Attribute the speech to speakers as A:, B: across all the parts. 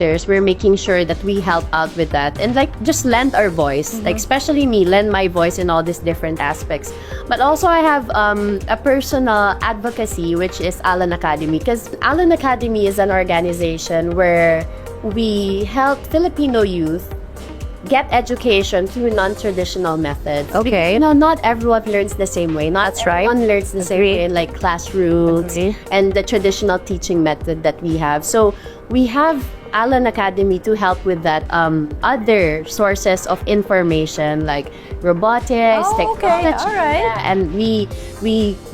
A: we're making sure that we help out with that and like just lend our voice, like especially me, lend my voice in all these different aspects. But also I have a personal advocacy, which is Alan Academy, because Alan Academy is an organization where we help Filipino youth get education through non-traditional methods.
B: Okay.
A: Because, not everyone learns the same way. Not
B: That's right.
A: everyone learns the same way in like classrooms and the traditional teaching method that we have. So we have Alan Academy to help with that. Other sources of information like robotics, technology.
B: All right.
A: Yeah, and we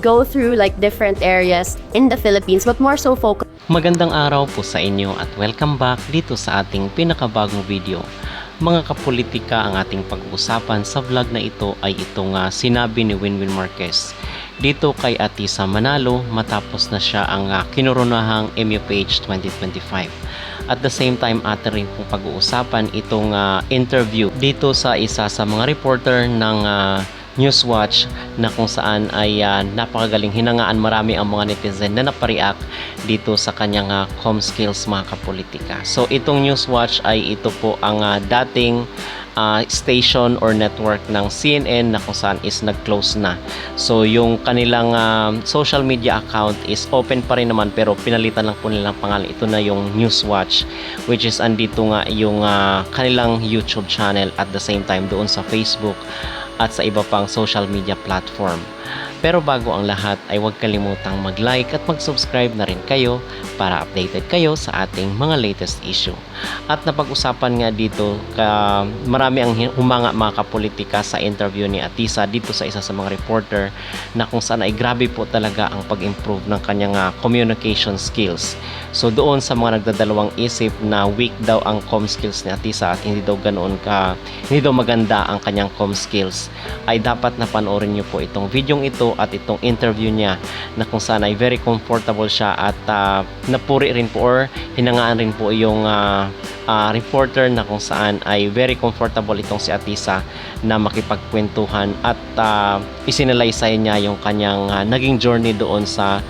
A: go through like different areas in the Philippines, but more so focus.
C: Magandang araw po sa inyo at welcome back dito sa ating pinakabagong video. Mga kapolitika, ang ating pag-uusapan sa vlog na ito ay itong sinabi ni Winwin Marquez dito kay Ahtisa Manalo matapos na siya ang kinurunahang MUPH 2025. At the same time, atin rin pong pag-uusapan itong interview dito sa isa sa mga reporter ng Newswatch na kung saan ay napakagaling hinangaan marami ang mga netizen na napareact dito sa kanyang com skills, mga kapolitika. So itong Newswatch ay ito po ang dating station or network ng CNN na kung saan is nag-close na. So yung kanilang social media account is open pa rin naman pero pinalitan lang po nilang pangalan. Ito na yung Newswatch, which is andito nga yung kanilang YouTube channel at the same time doon sa Facebook at sa iba pang social media platform. Pero bago ang lahat ay huwag kalimutang mag-like at mag-subscribe na rin kayo para updated kayo sa ating mga latest issue. At napag-usapan nga dito, marami ang humanga mga kapolitika sa interview ni Ahtisa dito sa isa sa mga reporter na kung saan ay grabe po talaga ang pag-improve ng kanyang communication skills. So doon sa mga nagdadalawang isip na weak daw ang com skills ni Ahtisa at hindi daw maganda ang kanyang com skills, ay dapat na panoorin niyo po itong video ito at itong interview niya na kung saan ay very comfortable siya at napuri rin po or hinangaan rin po yung reporter na kung saan ay very comfortable itong si Ahtisa na makipagkwentuhan at isinalaysay niya yung kanyang naging journey doon sa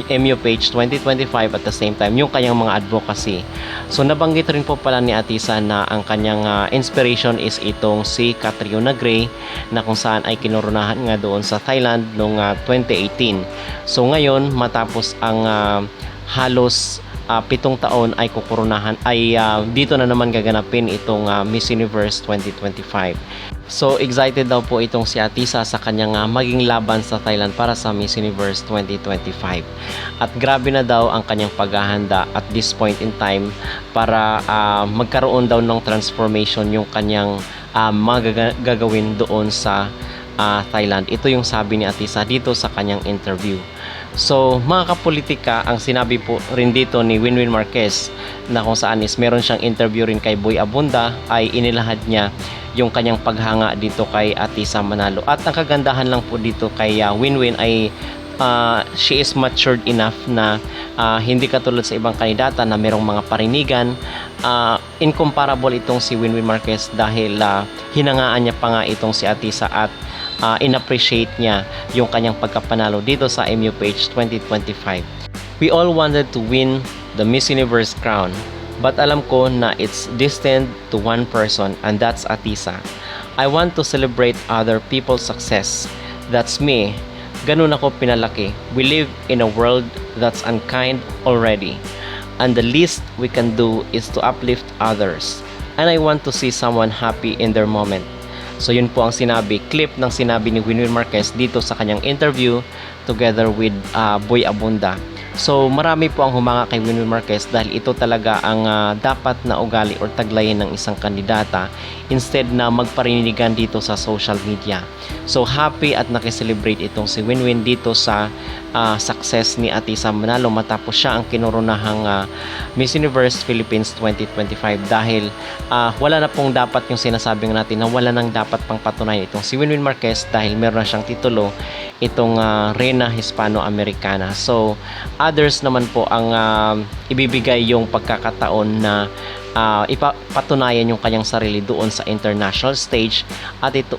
C: MUPH 2025 at the same time yung kanyang mga advocacy. So nabanggit rin po pala ni Ahtisa na ang kanyang inspiration is itong si Catriona Gray na kung saan ay kinurunahan nga doon sa Thailand noong 2018. So ngayon matapos ang halos 7 taon ay kukurunahan ay dito na naman gaganapin itong Miss Universe 2025. So excited daw po itong si Ahtisa sa kanyang maging laban sa Thailand para sa Miss Universe 2025. At grabe na daw ang kanyang paghahanda at this point in time para magkaroon daw ng transformation yung kanyang gagawin doon sa Thailand. Ito yung sabi ni Ahtisa dito sa kanyang interview. So mga kapolitika, ang sinabi po rin dito ni Winwin Marquez na kung saan is meron siyang interview rin kay Boy Abunda ay inilahad niya yung kanyang paghanga dito kay Ahtisa Manalo. At ang kagandahan lang po dito kay Winwin ay she is matured enough na hindi katulad sa ibang kandidata na merong mga parinigan. Incomparable itong si Winwin Marquez dahil hinangaan niya pa nga itong si Ahtisa at in-appreciate niya yung kanyang pagkapanalo dito sa MUPH 2025. We all wanted to win the Miss Universe crown, but alam ko na it's destined to one person and that's Ahtisa. I want to celebrate other people's success. That's me. Ganun ako pinalaki. We live in a world that's unkind already, and the least we can do is to uplift others. And I want to see someone happy in their moment. So yun po ang clip ng sinabi ni Winwin Marquez dito sa kanyang interview together with Boy Abunda. So marami po ang humanga kay Winwin Marquez dahil ito talaga ang dapat na ugali or taglayin ng isang kandidata instead na magparinigan dito sa social media. So happy at nakiselebrate itong si Winwin dito sa success ni Ahtisa Manalo matapos siya ang kinurunahang Miss Universe Philippines 2025 dahil wala na pong dapat yung sinasabing natin na wala nang dapat pang patunayan itong si Winwin Marquez dahil meron na siyang titulo itong Reina Hispano-Americana. So others naman po ang ibibigay yung pagkakataon na ipapatunayan yung kanyang sarili doon sa international stage at ito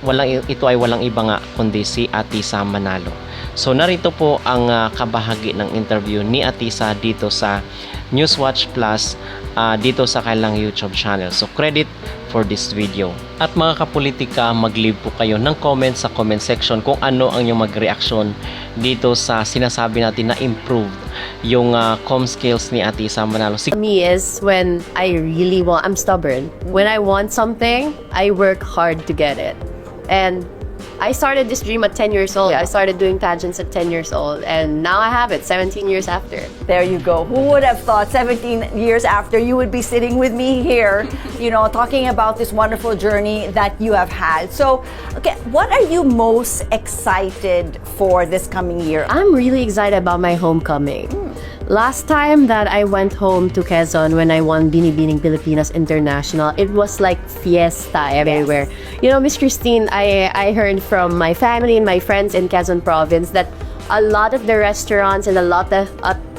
C: ay walang iba nga kundi si Ahtisa Manalo. So narito po ang kabahagi ng interview ni Ahtisa dito sa Newswatch Plus dito sa kanilang YouTube channel. So credit for this video. At mga kapolitika, mag-leave po kayo ng comment sa comment section kung ano ang inyong mag-reaction dito sa sinasabi natin na improved yung com skills ni Ahtisa Manalo.
A: Me is when I'm stubborn. When I want something, I work hard to get it. And I started this dream at 10 years old. I started doing pageants at 10 years old, and now I have it 17 years after.
B: There you go. Who would have thought 17 years after you would be sitting with me here, talking about this wonderful journey that you have had. So, okay, what are you most excited for this coming year?
A: I'm really excited about my homecoming. Last time that I went home to Quezon when I won Binibining Pilipinas International, it was like fiesta everywhere.
B: Yes.
A: Miss Christine, I heard from my family and my friends in Quezon province that a lot of the restaurants and a lot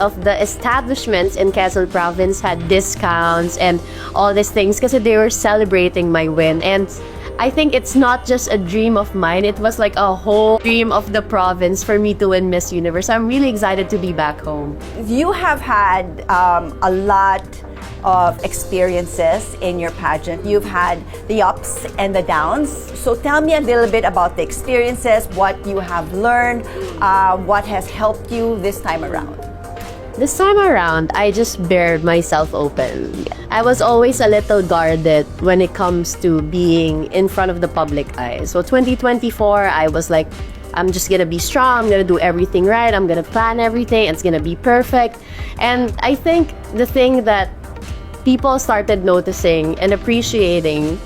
A: of the establishments in Quezon province had discounts and all these things because they were celebrating my win. And I think it's not just a dream of mine, it was like a whole dream of the province for me to win Miss Universe. I'm really excited to be back home.
B: You have had a lot of experiences in your pageant. You've had the ups and the downs. So tell me a little bit about the experiences, what you have learned, what has helped you this time around.
A: This time around, I just bared myself open. I was always a little guarded when it comes to being in front of the public eye. So 2024, I was like, I'm just gonna be strong, I'm gonna do everything right, I'm gonna plan everything, it's gonna be perfect. And I think the thing that people started noticing and appreciating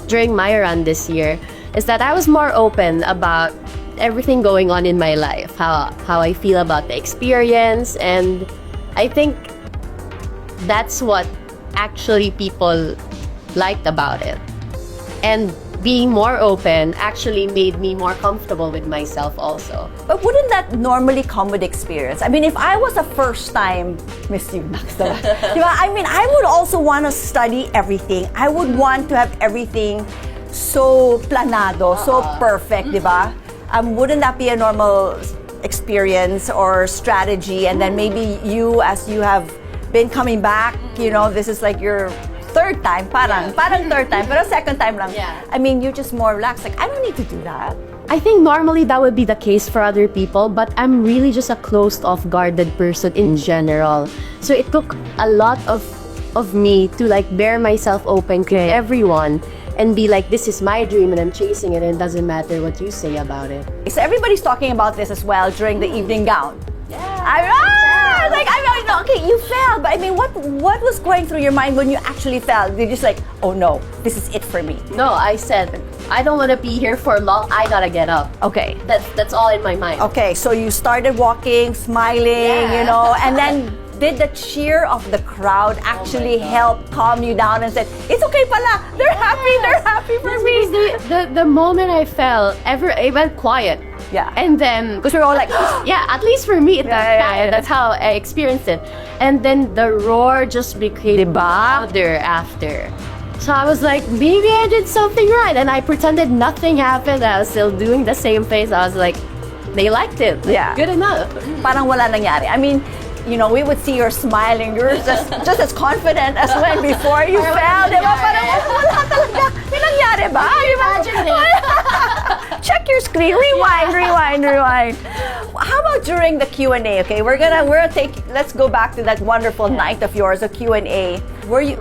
A: during my run this year is that I was more open about everything going on in my life, how I feel about the experience, and I think that's what actually people liked about it. And being more open actually made me more comfortable with myself also.
B: But wouldn't that normally come with experience? I mean, if I was a first-time Miss Universe, I would also want to study everything. I would want to have everything so planado, so perfect, di ba? Wouldn't that be a normal experience or strategy? And then maybe you, as you have been coming back, this is like your third time, parang third time, pero second time lang.
A: Yeah.
B: I mean, you're just more relaxed. Like, I don't need to do that.
A: I think normally that would be the case for other people, but I'm really just a closed-off, guarded person in general. So it took a lot of me to like bear myself open to everyone and be like, this is my dream and I'm chasing it and it doesn't matter what you say about it.
B: So everybody's talking about this as well during the evening gown.
A: Yeah.
B: Okay, you fell, but I mean, what was going through your mind when you actually fell? You're just like, oh no, this is it for me.
A: No, I said, I don't want to be here for long, I gotta get up.
B: Okay.
A: That's all in my mind.
B: Okay, so you started walking, smiling, and then did the cheer of the crowd actually help calm you down and said, it's okay pala, they're happy for me?
A: The moment I fell, it went quiet.
B: Yeah.
A: And then,
B: because we're all like,
A: yeah, at least for me,
B: Yeah.
A: that's how I experienced it. And then the roar just became louder after. So I was like, maybe I did something right. And I pretended nothing happened. I was still doing the same face. I was like, they liked it.
B: Yeah.
A: Good enough.
B: Parang wala nangyari. I mean, we would see you're smiling. You're just as confident as when before you fell. Diba? Parang wala talaga. May nangyari ba?
A: Imagine it.
B: Check your screen. Rewind. How about during the Q&A? Okay, let's go back to that wonderful night of yours, the Q&A. Were you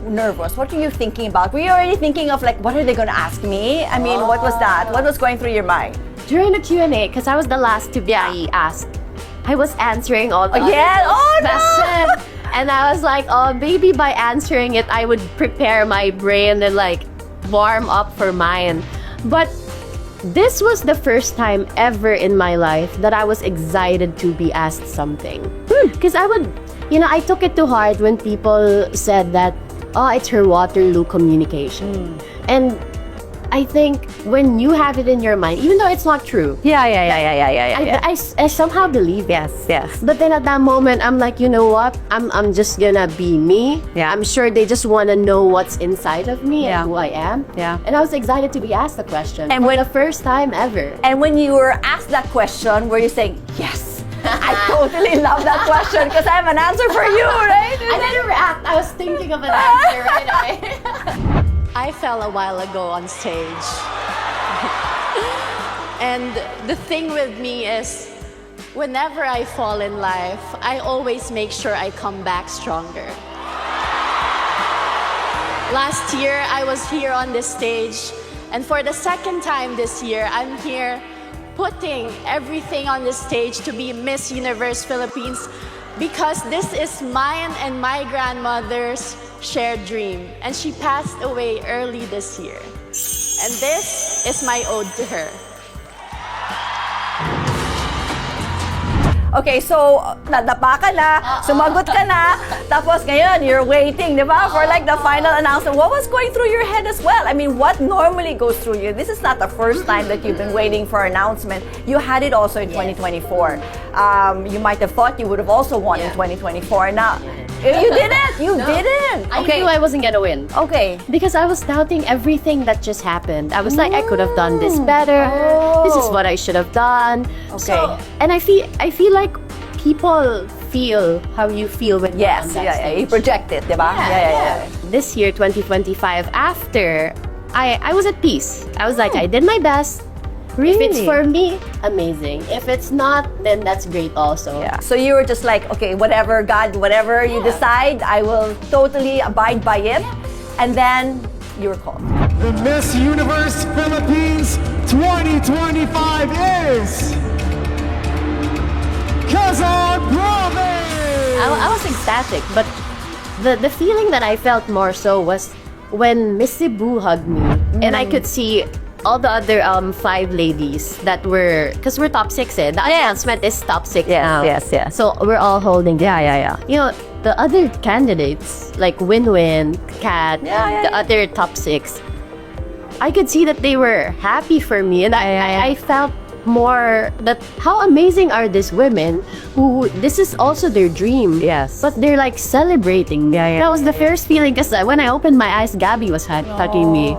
B: nervous? What were you thinking about? Were you already thinking of like, what are they going to ask me? I mean, what was that? What was going through your mind?
A: During the Q&A, because I was the last to be asked, I was answering all the questions. And I was like, oh, maybe by answering it, I would prepare my brain and like warm up for mine. But this was the first time ever in my life that I was excited to be asked something. Because I took it to heart when people said that, oh, it's her Waterloo communication. And I think when you have it in your mind, even though it's not true,
B: Yeah.
A: I somehow believe it.
B: Yes.
A: But then at that moment, I'm like, you know what? I'm just gonna be me.
B: Yeah.
A: I'm sure they just want to know what's inside of me
B: Yeah.
A: and who I am.
B: Yeah.
A: And I was excited to be asked the question.
B: And
A: for
B: when-
A: the first time ever.
B: And when you were asked that question, were you saying, yes, I totally love that question because I have an answer for you, right?
A: I didn't react. I was thinking of an answer right away. I fell a while ago on stage. And the thing with me is, whenever I fall in life, I always make sure I come back stronger. Last year, I was here on this stage, and for the second time this year, I'm here putting everything on the stage to be Miss Universe Philippines because this is mine and my grandmother's shared dream, and she passed away early this year. And this is my ode to her.
B: Okay, so nadapa ka na, sumagot ka na, tapos ngayon you're waiting, di ba, for like the final announcement. What was going through your head as well? I mean, what normally goes through you? This is not the first time that you've been waiting for announcement. You had it also in 2024. You might have thought you would have also won in 2024. Now, you didn't. You didn't.
A: I knew I wasn't gonna win.
B: Okay.
A: Because I was doubting everything that just happened. I was like, I could have done this better. This is what I should have done.
B: Okay.
A: So, and I feel like people feel how you feel when you're on
B: Yes,
A: that
B: yeah,
A: stage.
B: you project it, di ba? Yeah.
A: This year, 2025, after I was at peace. I was like, I did my best. If it's
B: Really?
A: for me, amazing. If it's not, then that's great also.
B: Yeah. So you were just like, okay, whatever, God, whatever you decide, I will totally abide by it. And then you were called.
D: The Miss Universe Philippines 2025 is Quezon Province!
A: I was ecstatic, but the feeling that I felt more so was when Miss Cebu hugged me, and I could see all the other 5 ladies that were, because we're top 6 eh. The announcement is top 6 now.
B: yes.
A: So we're all holding.
B: Yeah.
A: You know, the other candidates like Win-Win, Kat, the other top 6, I could see that they were happy for me, and I felt more that how amazing are these women who this is also their dream.
B: Yes.
A: But they're like celebrating. That was the first feeling because when I opened my eyes, Gabby was hugging me.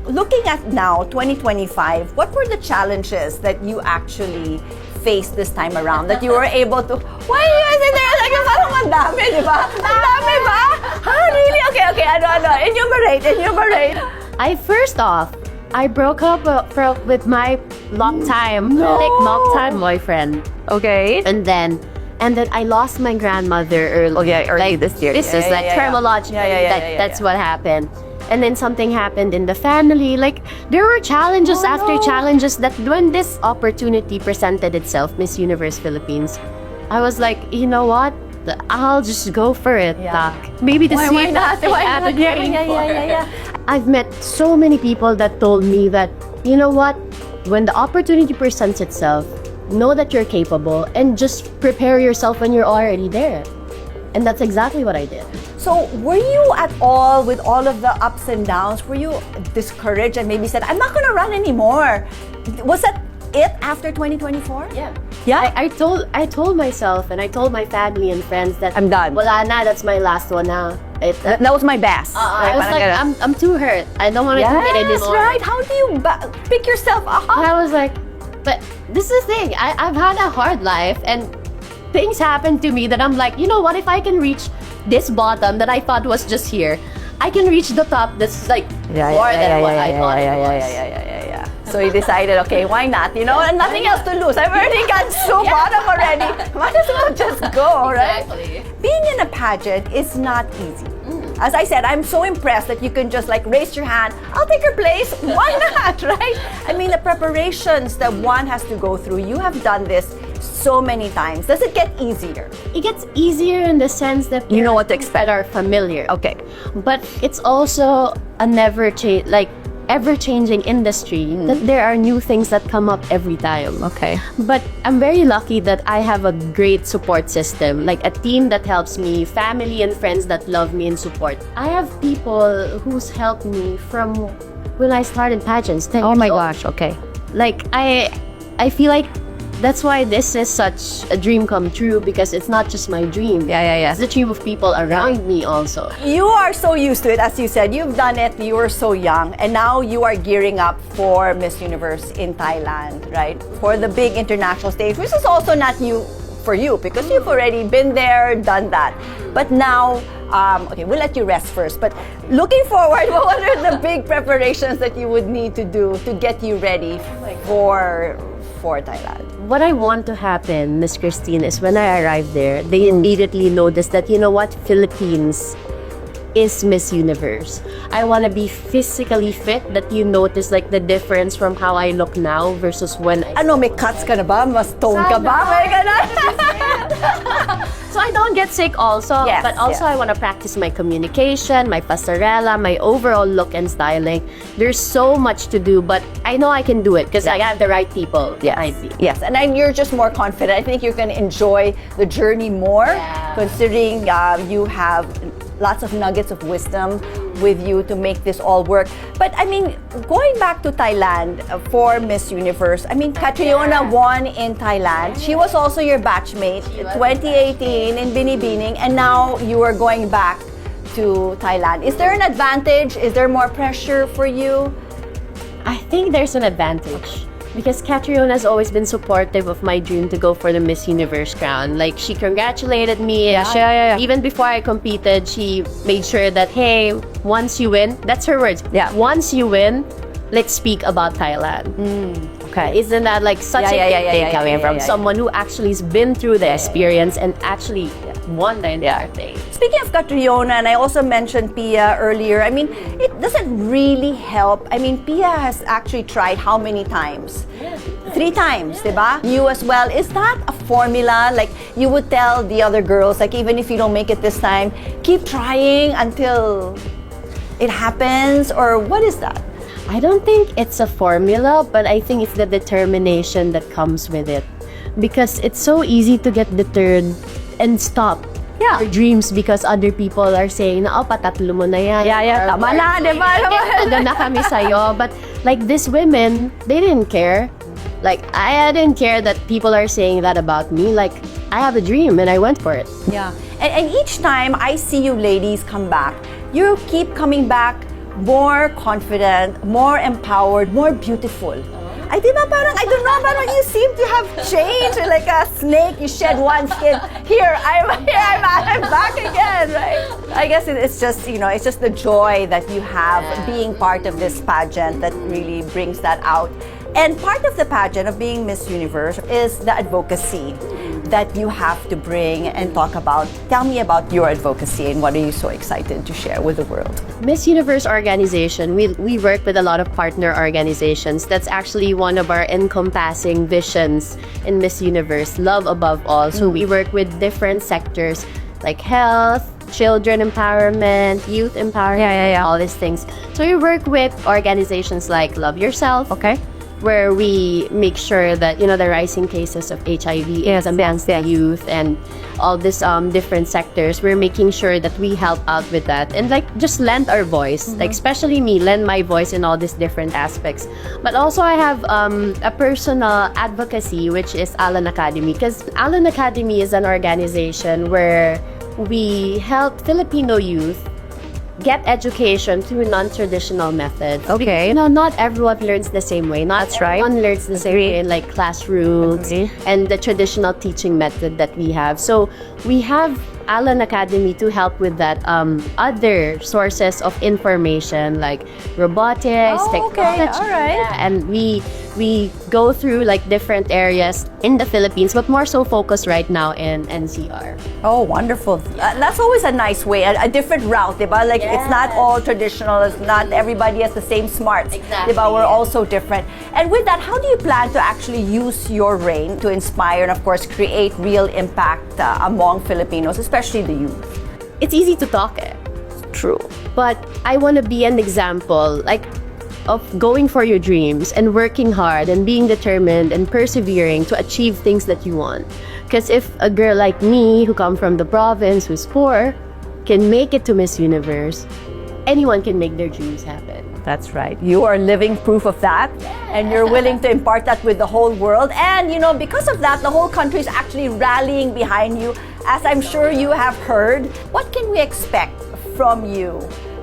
B: Looking at now, 2025, what were the challenges that you actually faced this time around that you were able to, why are you guys in there? Like, parang ang dami, di ba? Ang dami ba? Huh? Really? Okay, ano? Enumerate.
A: First off, I broke up with my long-time boyfriend.
B: Okay.
A: And then I lost my grandmother early.
B: Early this year.
A: This is like terminologically, that's what happened. And then something happened in the family. Like, there were challenges after challenges that when this opportunity presented itself, Miss Universe Philippines, I was like, you know what? I'll just go for it.
B: Yeah.
A: Maybe to see
B: Why
A: if
B: not?
A: that's what I'm advocating for.
B: Yeah.
A: I've met so many people that told me that, you know what? When the opportunity presents itself, know that you're capable and just prepare yourself when you're already there. And that's exactly what I did.
B: So, were you at all, with all of the ups and downs, were you discouraged and maybe said, I'm not going to run anymore? Was that it after 2024?
A: Yeah.
B: Yeah?
A: I told myself and I told my family and friends that
B: I'm done.
A: Wala na, that's my last one now.
B: That was my best.
A: I was like, I'm too hurt. I don't want to do it
B: Yes,
A: anymore.
B: right. How do you pick yourself up?
A: And I was like, but this is the thing. I've had a hard life and things happen to me that I'm like, you know what? If I can reach this bottom that I thought was just here, I can reach the top that's like more than what I thought it was.
B: So you decided, okay, why not? You know, and nothing else to lose. I've already got so bottom already. Might as well just go, right?
A: Exactly.
B: Being in a pageant is not easy. As I said, I'm so impressed that you can just like raise your hand. I'll take your place. Why not, right? I mean, the preparations that one has to go through. You have done this so many times. Does it get easier?
A: It gets easier in the sense that
B: You know what to
A: things that are familiar.
B: Okay.
A: But it's also a ever-changing industry that there are new things that come up every time.
B: Okay.
A: But I'm very lucky that I have a great support system, like a team that helps me, family and friends that love me and support. I have people who's helped me from when I started pageants. 10
B: Oh
A: years
B: my
A: old.
B: gosh, okay.
A: Like I feel like that's why this is such a dream come true, because it's not just my dream.
B: Yeah.
A: It's the dream of people around me also.
B: You are so used to it, as you said. You've done it, you were so young, and now you are gearing up for Miss Universe in Thailand, right? For the big international stage, which is also not new for you, because you've already been there, done that. But now, okay, we'll let you rest first. But looking forward, what are the big preparations that you would need to do to get you ready for Thailand?
A: What I want to happen, Miss Christine, is when I arrive there, they immediately notice that, you know what, Philippines is Miss Universe. I want to be physically fit, that you notice like the difference from how I look now versus when I...
B: Ano, may cuts ka na ba? Mas tone ka ba?
A: Sana.
B: May ganun.
A: So I don't get sick also,
B: Yes,
A: but also
B: yes.
A: I want to practice my communication, my pasarela, my overall look and styling. There's so much to do, but I know I can do it because I have the right people behind me.
B: Yes, and then you're just more confident. I think you're going to enjoy the journey more, considering you have lots of nuggets of wisdom with you to make this all work. But I mean, going back to Thailand for Miss Universe, I mean, Catriona won in Thailand. She was also your batchmate 2018 in Binibining, and now you are going back to Thailand. Is there an advantage? Is there more pressure for you?
A: I think there's an advantage because Catriona has always been supportive of my dream to go for the Miss Universe crown. Like, she congratulated me.
B: Yeah.
A: Even before I competed, she made sure that, hey, once you win, that's her words.
B: Yeah.
A: Once you win, let's speak about Thailand. Okay. Isn't that like such a big thing coming from someone who actually has been through the experience and actually won the entire thing?
B: Speaking of Catriona, and I also mentioned Pia earlier, I mean, it doesn't really help. I mean, Pia has actually tried how many times? 3 times, diba? You as well. Is that a formula? Like, you would tell the other girls, like, even if you don't make it this time, keep trying until it happens? Or what is that?
A: I don't think it's a formula, but I think it's the determination that comes with it. Because it's so easy to get deterred and stop your dreams because other people are saying, oh, patatlo mo na yan.
B: Yeah, tama na, di ba?
A: Doon na kami sa'yo. But like these women, they didn't care. Like, I didn't care that people are saying that about me. Like, I have a dream and I went for it.
B: Yeah. And each time I see you ladies come back, you keep coming back more confident, more empowered, more beautiful. Ay, di ba parang, I don't know, parang you seem to have changed. Like a snake, you shed one skin. Here, I'm back again, right? I guess it's just, you know, it's just the joy that you have being part of this pageant that really brings that out. And part of the pageant of being Miss Universe is the advocacy that you have to bring and talk about. Tell me about your advocacy and what are you so excited to share with the world?
A: Miss Universe organization, we work with a lot of partner organizations. That's actually one of our encompassing visions in Miss Universe, love above all. So we work with different sectors like health, children empowerment, youth empowerment, all these things. So we work with organizations like Love Yourself, where we make sure that, you know, the rising cases of HIV amongst the youth and all these different sectors, we're making sure that we help out with that and like just lend our voice, like especially me, lend my voice in all these different aspects. But also I have a personal advocacy, which is Alan Academy, because Alan Academy is an organization where we help Filipino youth get education through non-traditional methods. Because, you know, not everyone learns the same way. Not everyone learns the same way in like classrooms and the traditional teaching method that we have. So we have Alan Academy to help with that. Other sources of information like robotics, technology, and we go through like different areas in the Philippines, but more so focused right now in NCR.
B: Oh, wonderful. That's always a nice way, a different route, diba? Like, it's not all traditional, it's not everybody has the same smarts.
A: Exactly.
B: Diba? We're all so different. And with that, how do you plan to actually use your reign to inspire and, of course, create real impact among Filipinos, especially the youth?
A: It's easy to talk, true. But I want to be an example, like, of going for your dreams and working hard and being determined and persevering to achieve things that you want. Because if a girl like me, who come from the province, who's poor, can make it to Miss Universe, anyone can make their dreams happen.
B: That's right. You are living proof of that, and you're willing to impart that with the whole world. And you know, because of that, the whole country is actually rallying behind you. As I'm sure you have heard, what can we expect from you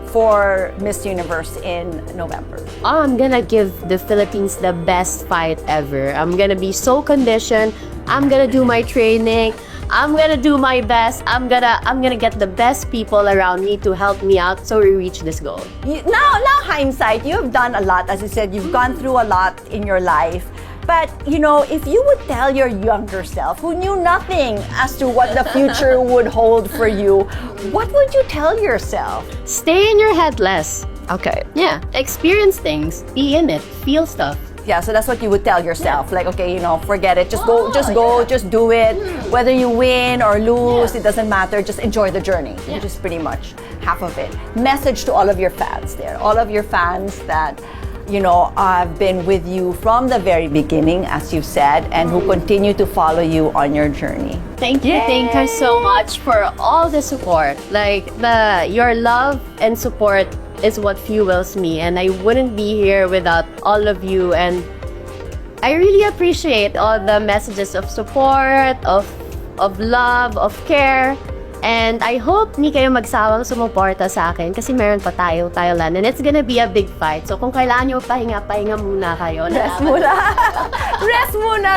B: for Miss Universe in November?
A: I'm gonna give the Philippines the best fight ever. I'm gonna be so conditioned. I'm gonna do my training. I'm gonna do my best. I'm gonna get the best people around me to help me out so we reach this goal.
B: Now hindsight, you have done a lot. As you said, you've gone through a lot in your life. But, you know, if you would tell your younger self who knew nothing as to what the future would hold for you, what would you tell yourself?
A: Stay in your head less.
B: Okay.
A: Yeah, experience things. Be in it. Feel stuff.
B: Yeah, so that's what you would tell yourself. Like, okay, you know, forget it. Just go, just do it. Whether you win or lose, it doesn't matter. Just enjoy the journey, which is pretty much half of it. Message to all of your fans there. All of your fans that, you know, have been with you from the very beginning, as you said, and who continue to follow you on your journey.
A: Thank you so much for all the support. Like, your love and support is what fuels me, and I wouldn't be here without all of you. And I really appreciate all the messages of support, of love, of care. And I hope hindi kayo magsawang sumuporta sa akin kasi meron pa tayo, Thailand. And it's gonna be a big fight. So kung kailangan nyo pahinga muna kayo.
B: Rest muna.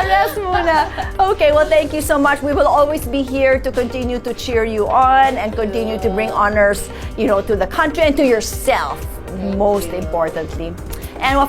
B: Rest muna. Okay, well, thank you so much. We will always be here to continue to cheer you on and continue to bring honors, you know, to the country and to yourself, most importantly. And